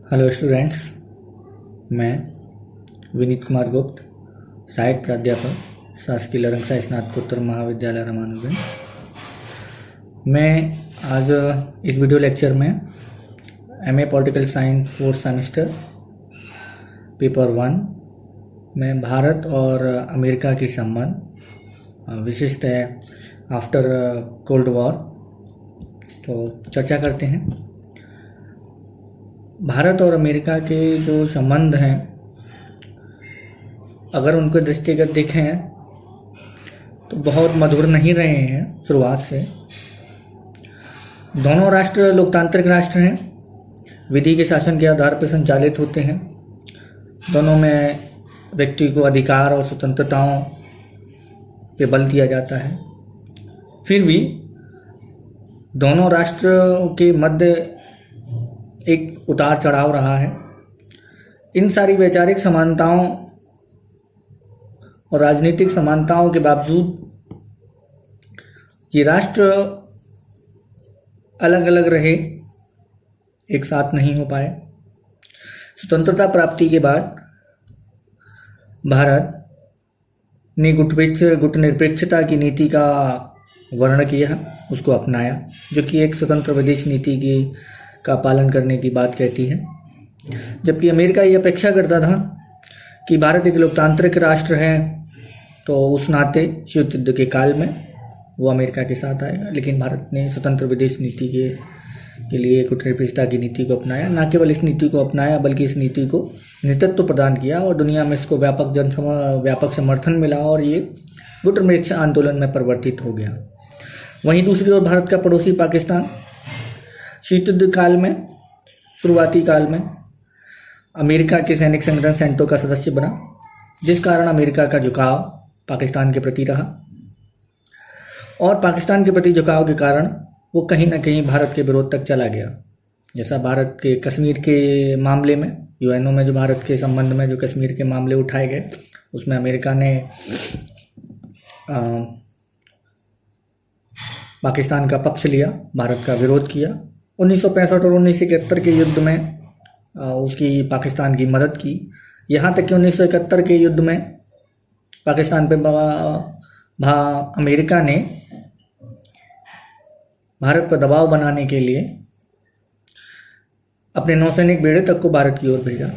Hello students, मैं विनीत कुमार गुप्त, सहायक प्राध्यापक, शासकीय लरंगसा स्नातकोत्तर महाविद्यालय रामानुजन। मैं आज इस वीडियो लेक्चर में MA political science fourth semester paper 1 में भारत और अमेरिका के संबंध विशेषतः आफ्टर कोल्ड वॉर तो चर्चा करते हैं। भारत और अमेरिका के जो संबंध हैं, अगर उनको दृष्टिगत देखें तो बहुत मधुर नहीं रहे हैं शुरुआत से। दोनों राष्ट्र लोकतांत्रिक राष्ट्र हैं, विधि के शासन के आधार पर संचालित होते हैं। दोनों में व्यक्ति को अधिकार और स्वतंत्रताओं पे बल दिया जाता है। फिर भी दोनों राष्ट्रों के मध्य एक उतार चढ़ाव रहा है। इन सारी वैचारिक समानताओं और राजनीतिक समानताओं के बावजूद ये राष्ट्र अलग अलग रहे, एक साथ नहीं हो पाए। स्वतंत्रता प्राप्ति के बाद भारत ने गुटनिरपेक्षता की नीति का वर्ण किया, उसको अपनाया, जो कि एक स्वतंत्र विदेश नीति का पालन करने की बात कहती है। जबकि अमेरिका ये अपेक्षा करता था कि भारत एक लोकतांत्रिक राष्ट्र है, तो उस नाते शीत युद्ध के काल में वो अमेरिका के साथ आएगा। लेकिन भारत ने स्वतंत्र विदेश नीति के लिए गुटनिरपेक्षता की नीति को अपनाया। न केवल इस नीति को अपनाया बल्कि इस नीति को नेतृत्व प्रदान किया और दुनिया में इसको व्यापक समर्थन मिला और ये गुटनिरपेक्ष आंदोलन में परिवर्तित हो गया। वहीं दूसरी ओर भारत का पड़ोसी पाकिस्तान शीत युद्ध काल में, शुरुआती काल में अमेरिका के सैनिक संगठन सेंटो का सदस्य बना, जिस कारण अमेरिका का झुकाव पाकिस्तान के प्रति रहा और पाकिस्तान के प्रति झुकाव के कारण वो कहीं ना कहीं भारत के विरोध तक चला गया। जैसा भारत के कश्मीर के मामले में यूएनओ में जो भारत के संबंध में जो कश्मीर के मामले उठाए गए, उसमें अमेरिका ने पाकिस्तान का पक्ष लिया, भारत का विरोध किया। 1965 और 1971 के युद्ध में उसकी पाकिस्तान की मदद की। यहाँ तक कि 1971 के युद्ध में पाकिस्तान पे अमेरिका ने भारत पर दबाव बनाने के लिए अपने नौसैनिक बेड़े तक को भारत की ओर भेजा।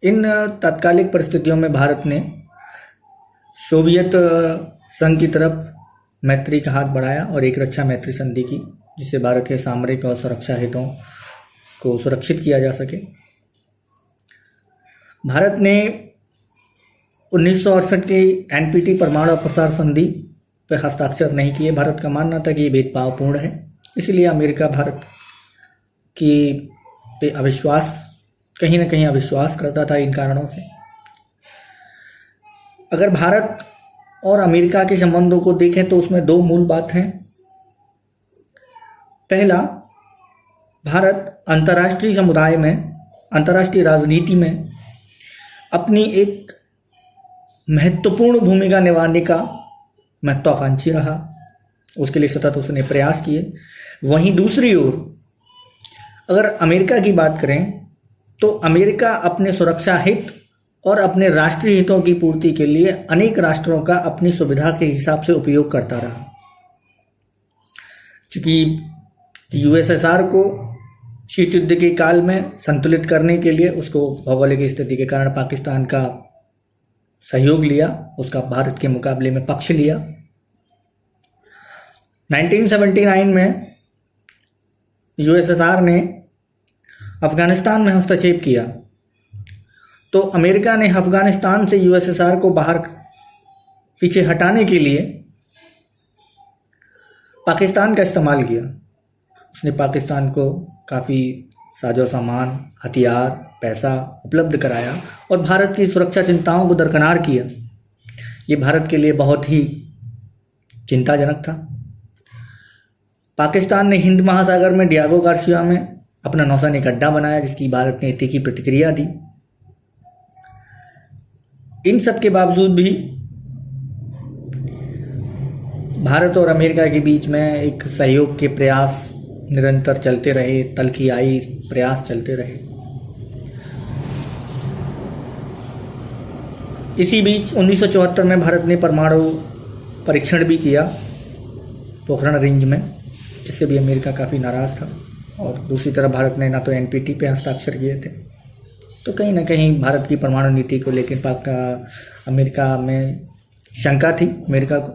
इन तात्कालिक परिस्थितियों में भारत ने सोवियत संघ की तरफ मैत्री का हाथ बढ़ाया और एक रक्षा मैत्री संधि की, जिससे भारत के सामरिक और सुरक्षा हितों को सुरक्षित किया जा सके। भारत ने 1968 की एनपीटी परमाणु प्रसार संधि पर हस्ताक्षर नहीं किए। भारत का मानना था कि ये भेदभावपूर्ण है, इसलिए अमेरिका भारत की पे अविश्वास, कहीं ना कहीं अविश्वास करता था इन कारणों से। अगर भारत और अमेरिका के संबंधों को देखें तो उसमें दो मूल बात हैं। पहला, भारत अंतर्राष्ट्रीय समुदाय में, अंतर्राष्ट्रीय राजनीति में अपनी एक महत्वपूर्ण भूमिका निभाने का महत्वाकांक्षी रहा, उसके लिए सतत उसने प्रयास किए। वहीं दूसरी ओर अगर अमेरिका की बात करें तो अमेरिका अपने सुरक्षा हित और अपने राष्ट्रीय हितों की पूर्ति के लिए अनेक राष्ट्रों का अपनी सुविधा के हिसाब से उपयोग करता रहा। क्योंकि यूएसएसआर को शीत युद्ध के काल में संतुलित करने के लिए उसको भौगोलिक स्थिति के कारण पाकिस्तान का सहयोग लिया, उसका भारत के मुकाबले में पक्ष लिया। 1979 में यूएसएसआर ने अफगानिस्तान में हस्तक्षेप किया, तो अमेरिका ने अफगानिस्तान से यूएसएसआर को बाहर पीछे हटाने के लिए पाकिस्तान का इस्तेमाल किया। उसने पाकिस्तान को काफ़ी साजो सामान, हथियार, पैसा उपलब्ध कराया और भारत की सुरक्षा चिंताओं को दरकिनार किया। ये भारत के लिए बहुत ही चिंताजनक था। पाकिस्तान ने हिंद महासागर में डियागो गार्सिया में अपना नौसैनिक अड्डा बनाया, जिसकी भारत ने तीखी प्रतिक्रिया दी। इन सब के बावजूद भी भारत और अमेरिका के बीच में एक सहयोग के प्रयास निरंतर चलते रहे, तल्खी आई प्रयास चलते रहे। इसी बीच 1974 में भारत ने परमाणु परीक्षण भी किया पोखरण रेंज में, जिससे भी अमेरिका काफ़ी नाराज़ था। और दूसरी तरफ भारत ने ना तो एनपीटी पे हस्ताक्षर किए थे, तो कहीं ना कहीं भारत की परमाणु नीति को लेकर अमेरिका में शंका थी अमेरिका को।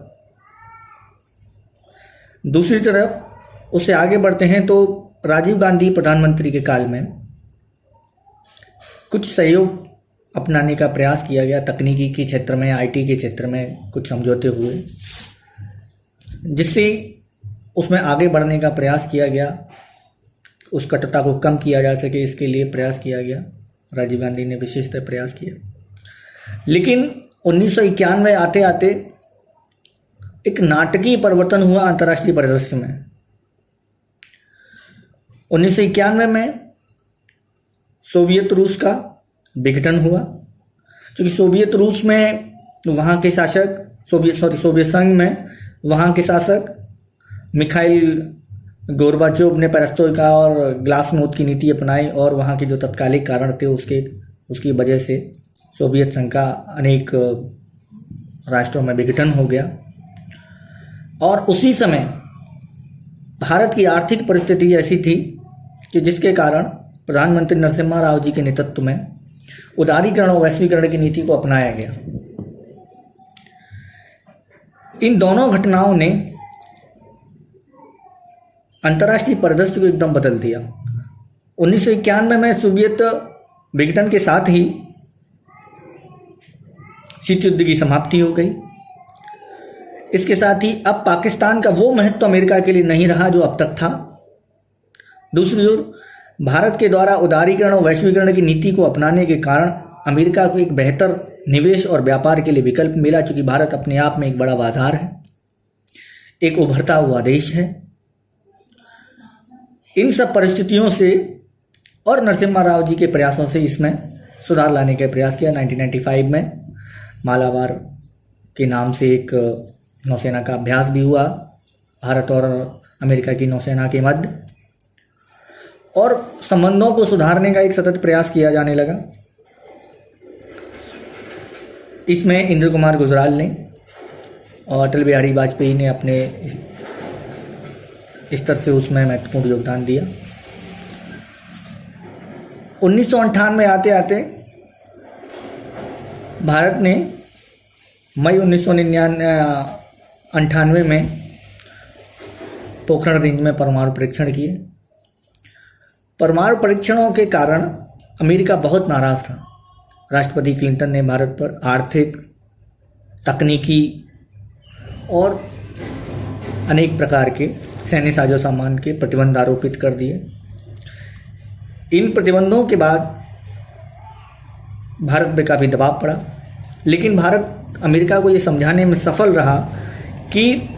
दूसरी तरफ उससे आगे बढ़ते हैं तो राजीव गांधी प्रधानमंत्री के काल में कुछ सहयोग अपनाने का प्रयास किया गया तकनीकी के क्षेत्र में, आईटी के क्षेत्र में कुछ समझौते हुए, जिससे उसमें आगे बढ़ने का प्रयास किया गया, उस कटुता को कम किया जा सके इसके लिए प्रयास किया गया। राजीव गांधी ने विशेषतः प्रयास किया। लेकिन 1991 आते आते एक नाटकीय परिवर्तन हुआ अंतर्राष्ट्रीय परिदृश्य में। 1991 में सोवियत रूस का विघटन हुआ, क्योंकि सोवियत रूस में वहाँ के शासक सोवियत संघ में वहाँ के शासक मिखाइल गोर्बाचोव ने पेरेस्ट्रोइका और ग्लासनोस्ट की नीति अपनाई, और वहाँ के जो तत्कालिक कारण थे उसकी वजह से सोवियत संघ का अनेक राष्ट्रों में विघटन हो गया। और उसी समय भारत की आर्थिक परिस्थिति ऐसी थी कि जिसके कारण प्रधानमंत्री नरसिम्हा राव जी के नेतृत्व में उदारीकरण और वैश्वीकरण की नीति को अपनाया गया। इन दोनों घटनाओं ने अंतर्राष्ट्रीय परिदृश्य को एकदम बदल दिया। 1991 में सोवियत विघटन के साथ ही शीत युद्ध की समाप्ति हो गई। इसके साथ ही अब पाकिस्तान का वो महत्व अमेरिका के लिए नहीं रहा जो अब तक था। दूसरी ओर भारत के द्वारा उदारीकरण और वैश्वीकरण की नीति को अपनाने के कारण अमेरिका को एक बेहतर निवेश और व्यापार के लिए विकल्प मिला, चूंकि भारत अपने आप में एक बड़ा बाजार है, एक उभरता हुआ देश है। इन सब परिस्थितियों से और नरसिम्हा राव जी के प्रयासों से इसमें सुधार लाने का प्रयास किया। 1995 में मालाबार के नाम से एक नौसेना का अभ्यास भी हुआ भारत और अमेरिका की नौसेना के मध्य, और संबंधों को सुधारने का एक सतत प्रयास किया जाने लगा। इसमें इंद्र कुमार गुजराल ने और अटल बिहारी वाजपेयी ने अपने स्तर से उसमें महत्वपूर्ण योगदान दिया। 1998 आते आते भारत ने मई 1998 में पोखरण रेंज में परमाणु परीक्षण किए। परमाणु परीक्षणों के कारण अमेरिका बहुत नाराज था। राष्ट्रपति क्लिंटन ने भारत पर आर्थिक, तकनीकी और अनेक प्रकार के सैन्य साजो सामान के प्रतिबंध आरोपित कर दिए। इन प्रतिबंधों के बाद भारत पे काफ़ी दबाव पड़ा, लेकिन भारत अमेरिका को ये समझाने में सफल रहा कि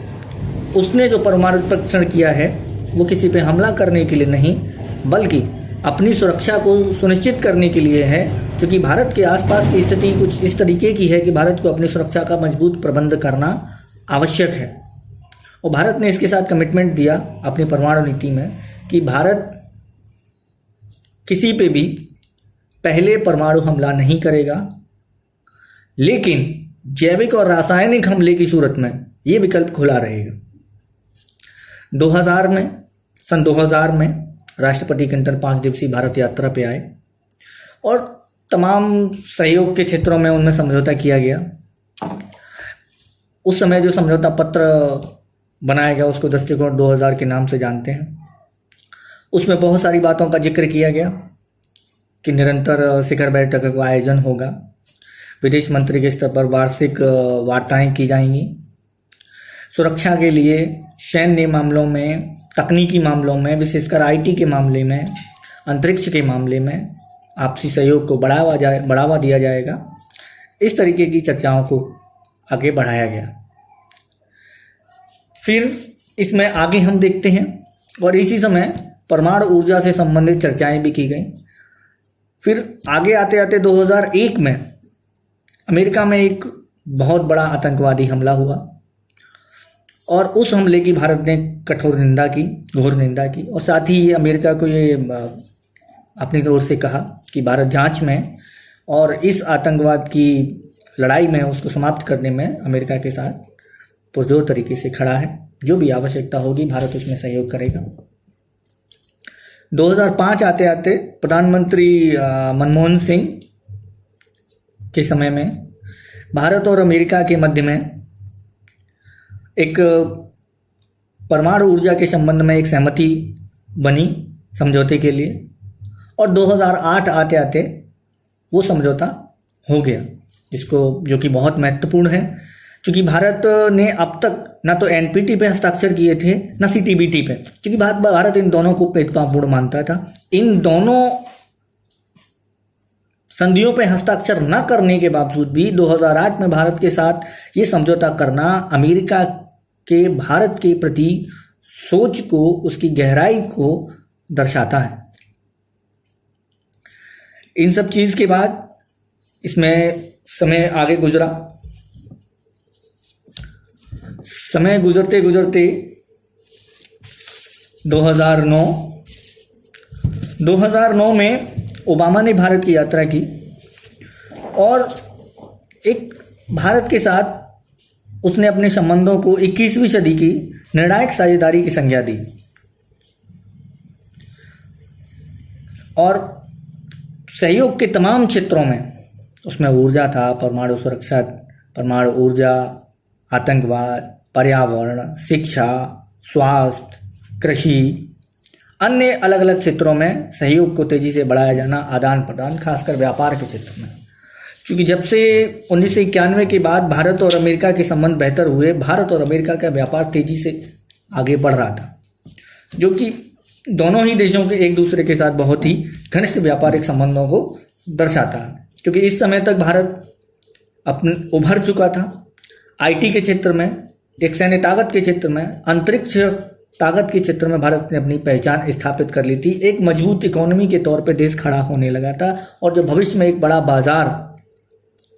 उसने जो परमाणु परीक्षण किया है वो किसी पे हमला करने के लिए नहीं, बल्कि अपनी सुरक्षा को सुनिश्चित करने के लिए है, क्योंकि भारत के आसपास की स्थिति कुछ इस तरीके की है कि भारत को अपनी सुरक्षा का मजबूत प्रबंध करना आवश्यक है। और भारत ने इसके साथ कमिटमेंट दिया अपनी परमाणु नीति में कि भारत किसी पे भी पहले परमाणु हमला नहीं करेगा, लेकिन जैविक और रासायनिक हमले की सूरत में ये विकल्प खुला रहेगा। 2000 में राष्ट्रपति क्लिंटन 5 दिवसीय भारत यात्रा पे आए और तमाम सहयोग के क्षेत्रों में उनमें समझौता किया गया। उस समय जो समझौता पत्र बनाया गया उसको दृष्टिकोण 2000 के नाम से जानते हैं। उसमें बहुत सारी बातों का जिक्र किया गया कि निरंतर शिखर बैठक का आयोजन होगा, विदेश मंत्री के स्तर पर वार्षिक वार्ताएं की जाएंगी, सुरक्षा के लिए सैन्य मामलों में, तकनीकी मामलों में, विशेषकर आईटी के मामले में, अंतरिक्ष के मामले में आपसी सहयोग को बढ़ावा दिया जाएगा। इस तरीके की चर्चाओं को आगे बढ़ाया गया। फिर इसमें आगे हम देखते हैं और इसी समय परमाणु ऊर्जा से संबंधित चर्चाएं भी की गई। फिर आगे आते आते 2001 में अमेरिका में एक बहुत बड़ा आतंकवादी हमला हुआ और उस हमले की भारत ने कठोर निंदा की, घोर निंदा की, और साथ ही ये अमेरिका को ये अपनी ओर से कहा कि भारत जांच में और इस आतंकवाद की लड़ाई में उसको समाप्त करने में अमेरिका के साथ पुरजोर तरीके से खड़ा है। जो भी आवश्यकता होगी भारत उसमें सहयोग करेगा। 2005 आते आते प्रधानमंत्री मनमोहन सिंह के समय में भारत और अमेरिका के मध्य में एक परमाणु ऊर्जा के संबंध में एक सहमति बनी समझौते के लिए, और 2008 आते आते वो समझौता हो गया, जो कि बहुत महत्वपूर्ण है, क्योंकि भारत ने अब तक ना तो एनपीटी पे हस्ताक्षर किए थे ना सीटीबीटी पे, क्योंकि भारत इन दोनों को भेदभावपूर्ण मानता था। इन दोनों संधियों पे हस्ताक्षर न करने के बावजूद भी 2008 में भारत के साथ ये समझौता करना अमेरिका के भारत के प्रति सोच को, उसकी गहराई को दर्शाता है। इन सब चीज के बाद इसमें समय आगे गुजरा। समय गुजरते गुजरते 2009 में ओबामा ने भारत की यात्रा की और एक भारत के साथ उसने अपने संबंधों को 21वीं सदी की निर्णायक साझेदारी की संज्ञा दी, और सहयोग के तमाम क्षेत्रों में, उसमें ऊर्जा था, परमाणु सुरक्षा, परमाणु ऊर्जा, आतंकवाद, पर्यावरण, शिक्षा, स्वास्थ्य, कृषि, अन्य अलग अलग क्षेत्रों में सहयोग को तेजी से बढ़ाया जाना, आदान प्रदान, खासकर व्यापार के क्षेत्र में। क्योंकि जब से 1991 के बाद भारत और अमेरिका के संबंध बेहतर हुए, भारत और अमेरिका का व्यापार तेजी से आगे बढ़ रहा था, जो कि दोनों ही देशों के एक दूसरे के साथ बहुत ही घनिष्ठ व्यापारिक संबंधों को दर्शाता है। क्योंकि इस समय तक भारत अपने उभर चुका था आईटी के क्षेत्र में, एक सैन्य ताकत के क्षेत्र में, अंतरिक्ष ताकत के क्षेत्र में भारत ने अपनी पहचान स्थापित कर ली थी। एक मजबूत इकोनॉमी के तौर पे देश खड़ा होने लगा था, और जो भविष्य में एक बड़ा बाजार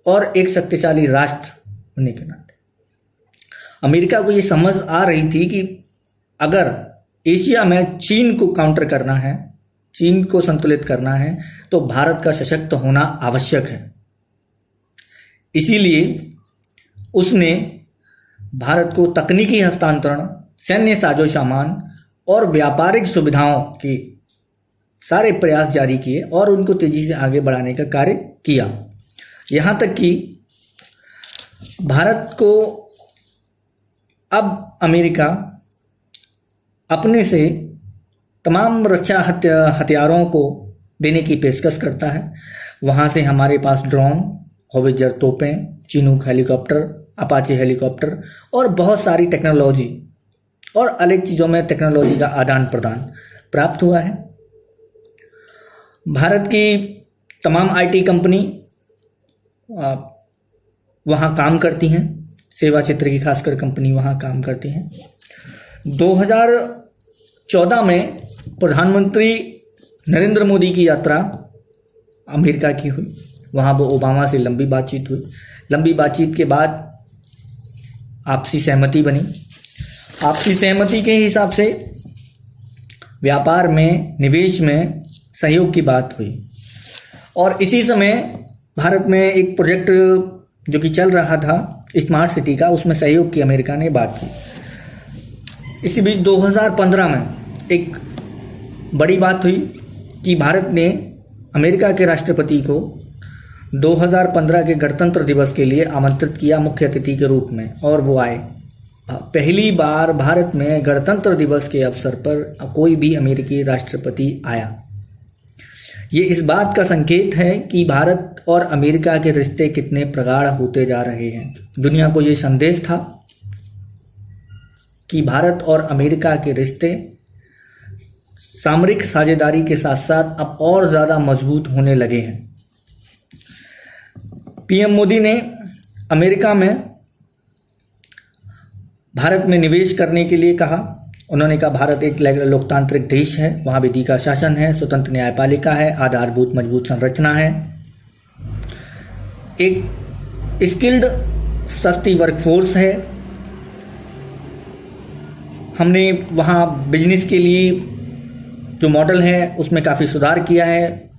और एक शक्तिशाली राष्ट्र होने के नाते अमेरिका को ये समझ आ रही थी कि अगर एशिया में चीन को काउंटर करना है, चीन को संतुलित करना है, तो भारत का सशक्त होना आवश्यक है। इसीलिए उसने भारत को तकनीकी हस्तांतरण, सैन्य साजो सामान और व्यापारिक सुविधाओं के सारे प्रयास जारी किए और उनको तेजी से आगे बढ़ाने का कार्य किया। यहाँ तक कि भारत को अब अमेरिका अपने से तमाम रक्षा हथियारों को देने की पेशकश करता है। वहाँ से हमारे पास ड्रोन, होवित्जर तोपें, चिनूक हेलीकॉप्टर, अपाचे हेलीकॉप्टर और बहुत सारी टेक्नोलॉजी और अलग चीज़ों में टेक्नोलॉजी का आदान प्रदान प्राप्त हुआ है। भारत की तमाम आईटी कंपनी वहाँ काम करती हैं, सेवा क्षेत्र की खासकर कंपनी वहाँ काम करती हैं। 2014 में प्रधानमंत्री नरेंद्र मोदी की यात्रा अमेरिका की हुई। वहाँ वो ओबामा से लंबी बातचीत हुई। लंबी बातचीत के बाद आपसी सहमति बनी। आपसी सहमति के हिसाब से व्यापार में, निवेश में सहयोग की बात हुई। और इसी समय भारत में एक प्रोजेक्ट जो कि चल रहा था स्मार्ट सिटी का, उसमें सहयोग की अमेरिका ने बात की। इसी बीच 2015 में एक बड़ी बात हुई कि भारत ने अमेरिका के राष्ट्रपति को 2015 के गणतंत्र दिवस के लिए आमंत्रित किया मुख्य अतिथि के रूप में, और वो आए। पहली बार भारत में गणतंत्र दिवस के अवसर पर कोई भी अमेरिकी राष्ट्रपति आया। ये इस बात का संकेत है कि भारत और अमेरिका के रिश्ते कितने प्रगाढ़ होते जा रहे हैं। दुनिया को ये संदेश था कि भारत और अमेरिका के रिश्ते सामरिक साझेदारी के साथ साथ अब और ज़्यादा मजबूत होने लगे हैं। पीएम मोदी ने अमेरिका में भारत में निवेश करने के लिए कहा। उन्होंने कहा भारत एक लोकतांत्रिक देश है, वहाँ विधि का शासन है, स्वतंत्र न्यायपालिका है, आधारभूत मजबूत संरचना है, एक स्किल्ड सस्ती वर्कफोर्स है। हमने वहाँ बिजनेस के लिए जो मॉडल है उसमें काफ़ी सुधार किया है।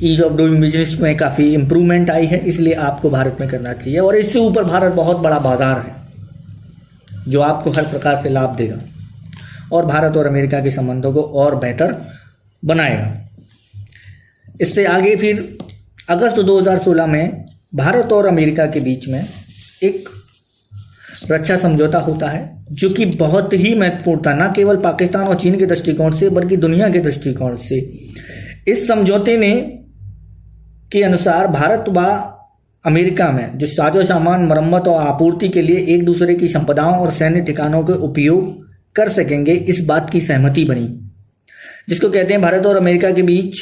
ईज ऑफ डूइंग बिजनेस में काफ़ी इम्प्रूवमेंट आई है, इसलिए आपको भारत में करना चाहिए। और इससे ऊपर भारत बहुत बड़ा बाजार है जो आपको हर प्रकार से लाभ देगा और भारत और अमेरिका के संबंधों को और बेहतर बनाएगा। इससे आगे फिर अगस्त 2016 में भारत और अमेरिका के बीच में एक रक्षा समझौता होता है जो कि बहुत ही महत्वपूर्ण था, न केवल पाकिस्तान और चीन के दृष्टिकोण से बल्कि दुनिया के दृष्टिकोण से। इस समझौते ने के अनुसार भारत व अमेरिका में जो साजो सामान, मरम्मत और आपूर्ति के लिए एक दूसरे की संपदाओं और सैन्य ठिकानों के उपयोग कर सकेंगे, इस बात की सहमति बनी, जिसको कहते हैं भारत और अमेरिका के बीच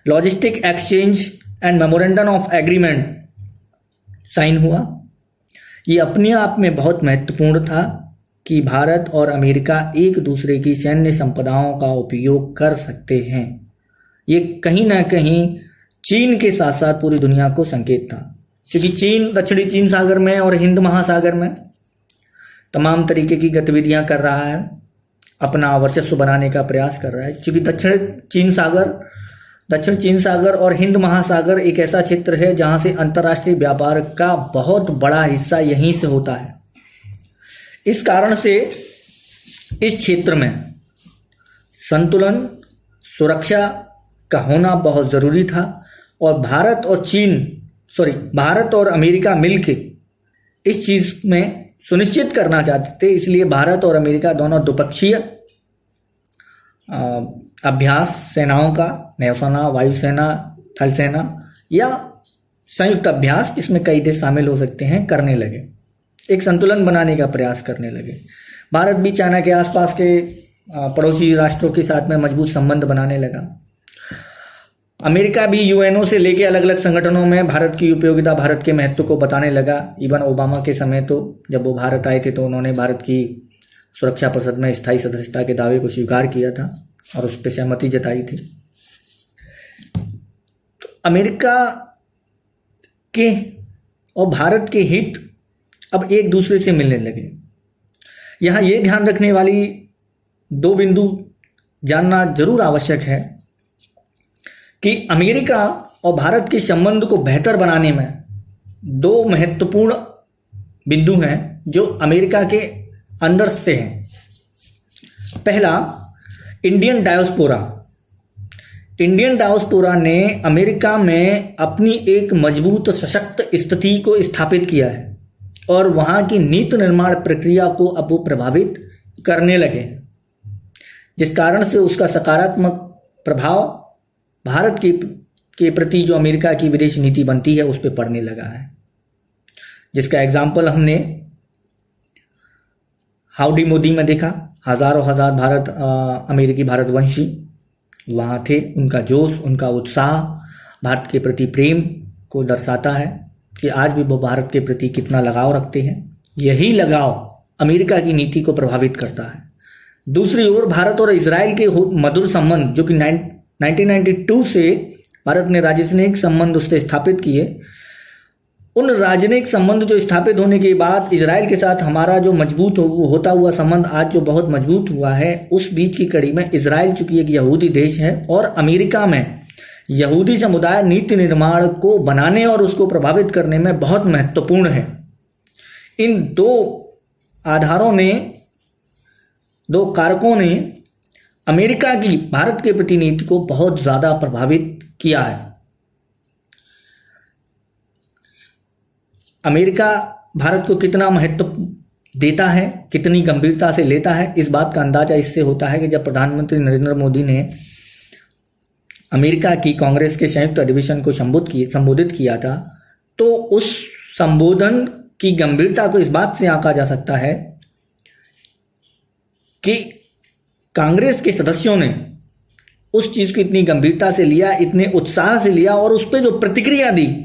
logistic exchange and memorandum of agreement sign हुआ। ये अपने आप में बहुत महत्वपूर्ण था कि भारत और अमेरिका एक दूसरे की सैन्य संपदाओं का उपयोग कर सकते हैं। ये कहीं ना कहीं चीन के साथ साथ पूरी दुनिया को संकेत था, क्योंकि चीन दक्षिणी चीन सागर में और हिंद महासागर में तमाम तरीके की गतिविधियां कर रहा है, अपना वर्चस्व बनाने का प्रयास कर रहा है। क्योंकि दक्षिण चीन सागर और हिंद महासागर एक ऐसा क्षेत्र है जहां से अंतर्राष्ट्रीय व्यापार का बहुत बड़ा हिस्सा यहीं से होता है। इस कारण से इस क्षेत्र में संतुलन, सुरक्षा का होना बहुत ज़रूरी था और भारत और अमेरिका मिलके इस चीज़ में सुनिश्चित करना चाहते थे। इसलिए भारत और अमेरिका दोनों द्विपक्षीय अभ्यास सेनाओं का, नौसेना, वायुसेना, थल सेना या संयुक्त अभ्यास, जिसमें कई देश शामिल हो सकते हैं, करने लगे। एक संतुलन बनाने का प्रयास करने लगे। भारत भी चाइना के आसपास के पड़ोसी राष्ट्रों के साथ में मजबूत संबंध बनाने लगा। अमेरिका भी यूएनओ से लेके अलग अलग संगठनों में भारत की उपयोगिता, भारत के महत्व को बताने लगा। इवन ओबामा के समय तो जब वो भारत आए थे तो उन्होंने भारत की सुरक्षा परिषद में स्थायी सदस्यता के दावे को स्वीकार किया था और उस पर सहमति जताई थी। तो अमेरिका के और भारत के हित अब एक दूसरे से मिलने लगे। यहाँ ये ध्यान रखने वाली दो बिंदु जानना जरूर आवश्यक है कि अमेरिका और भारत के संबंध को बेहतर बनाने में दो महत्वपूर्ण बिंदु हैं जो अमेरिका के अंदर से हैं। पहला, इंडियन डायस्पोरा ने अमेरिका में अपनी एक मजबूत सशक्त स्थिति को स्थापित किया है और वहाँ की नीति निर्माण प्रक्रिया को अब वो प्रभावित करने लगे, जिस कारण से उसका सकारात्मक प्रभाव भारत के प्रति जो अमेरिका की विदेश नीति बनती है उस पर पड़ने लगा है। जिसका एग्जाम्पल हमने हाउडी मोदी में देखा। हजार अमेरिकी भारतवंशी वहाँ थे। उनका जोश, उनका उत्साह भारत के प्रति प्रेम को दर्शाता है कि आज भी वो भारत के प्रति कितना लगाव रखते हैं। यही लगाव अमेरिका की नीति को प्रभावित करता है। दूसरी ओर भारत और इजराइल के मधुर संबंध, जो कि 1992 से भारत ने राजनयिक संबंध उससे स्थापित किए, उन राजनयिक संबंध जो स्थापित होने के बाद इजराइल के साथ हमारा जो मजबूत होता हुआ संबंध आज जो बहुत मजबूत हुआ है, उस बीच की कड़ी में इजराइल चूंकि एक यहूदी देश है और अमेरिका में यहूदी समुदाय नीति निर्माण को बनाने और उसको प्रभावित करने में बहुत महत्वपूर्ण है। इन दो आधारों ने, दो कारकों ने अमेरिका की भारत के प्रति नीति को बहुत ज़्यादा प्रभावित किया है। अमेरिका भारत को कितना महत्व देता है, कितनी गंभीरता से लेता है, इस बात का अंदाजा इससे होता है कि जब प्रधानमंत्री नरेंद्र मोदी ने अमेरिका की कांग्रेस के संयुक्त अधिवेशन को संबोधित किया था, तो उस संबोधन की गंभीरता को इस बात से आंका जा सकता है कि कांग्रेस के सदस्यों ने उस चीज को इतनी गंभीरता से लिया, इतने उत्साह से लिया और उस पर जो प्रतिक्रिया दी,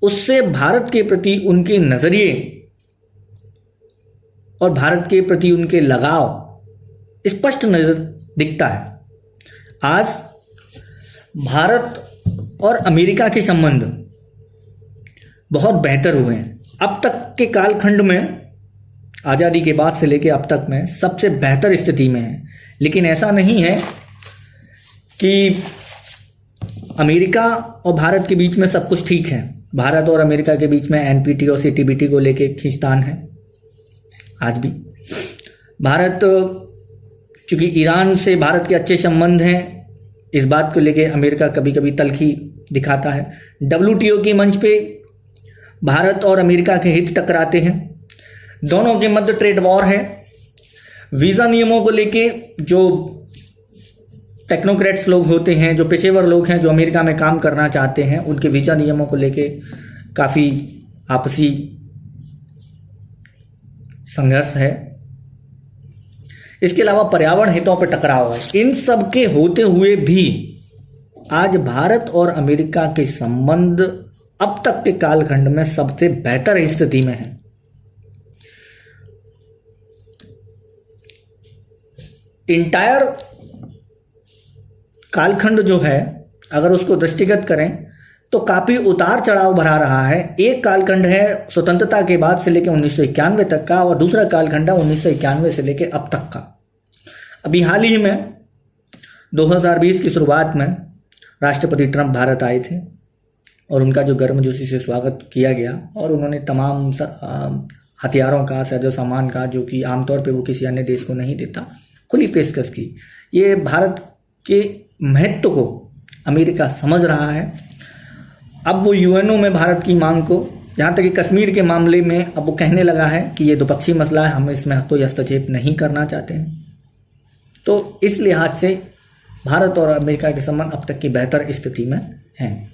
उससे भारत के प्रति उनके नजरिए और भारत के प्रति उनके लगाव स्पष्ट नजर दिखता है। आज भारत और अमेरिका के संबंध बहुत बेहतर हुए हैं। अब तक के कालखंड में, आज़ादी के बाद से लेकर अब तक में सबसे बेहतर स्थिति में है। लेकिन ऐसा नहीं है कि अमेरिका और भारत के बीच में सब कुछ ठीक है। भारत और अमेरिका के बीच में एनपीटी और सीटीबीटी को लेके खींचतान है आज भी। भारत, चूंकि ईरान से भारत के अच्छे संबंध हैं, इस बात को लेके अमेरिका कभी कभी तल्खी दिखाता है। डब्ल्यूटीओ की मंच पे भारत और अमेरिका के हित टकराते हैं। दोनों के मध्य ट्रेड वॉर है। वीज़ा नियमों को लेके जो टेक्नोक्रेट्स लोग होते हैं, जो पेशेवर लोग हैं, जो अमेरिका में काम करना चाहते हैं, उनके वीज़ा नियमों को लेके काफ़ी आपसी संघर्ष है। इसके अलावा पर्यावरण हितों पर टकराव है। इन सब के होते हुए भी आज भारत और अमेरिका के संबंध अब तक के कालखंड में सबसे बेहतर स्थिति में है। इंटायर कालखंड जो है, अगर उसको दृष्टिगत करें तो काफ़ी उतार चढ़ाव भरा रहा है। एक कालखंड है स्वतंत्रता के बाद से लेकर 1991 तक का, और दूसरा कालखंड है 1991 से लेकर अब तक का। अभी हाल ही में 2020 की शुरुआत में राष्ट्रपति ट्रंप भारत आए थे और उनका जो गर्मजोशी से स्वागत किया गया, और उन्होंने तमाम हथियारों का, साजो सामान का, जो कि आमतौर पे वो किसी अन्य देश को नहीं देता, खुली पेशकश की। ये भारत के महत्व को अमेरिका समझ रहा है। अब वो यूएनओ में भारत की मांग को, यहाँ तक कि कश्मीर के मामले में अब वो कहने लगा है कि ये द्विपक्षीय मसला है, हम इसमें कोई हस्तक्षेप नहीं करना चाहते हैं। तो इस लिहाज से भारत और अमेरिका के संबंध अब तक की बेहतर स्थिति में हैं।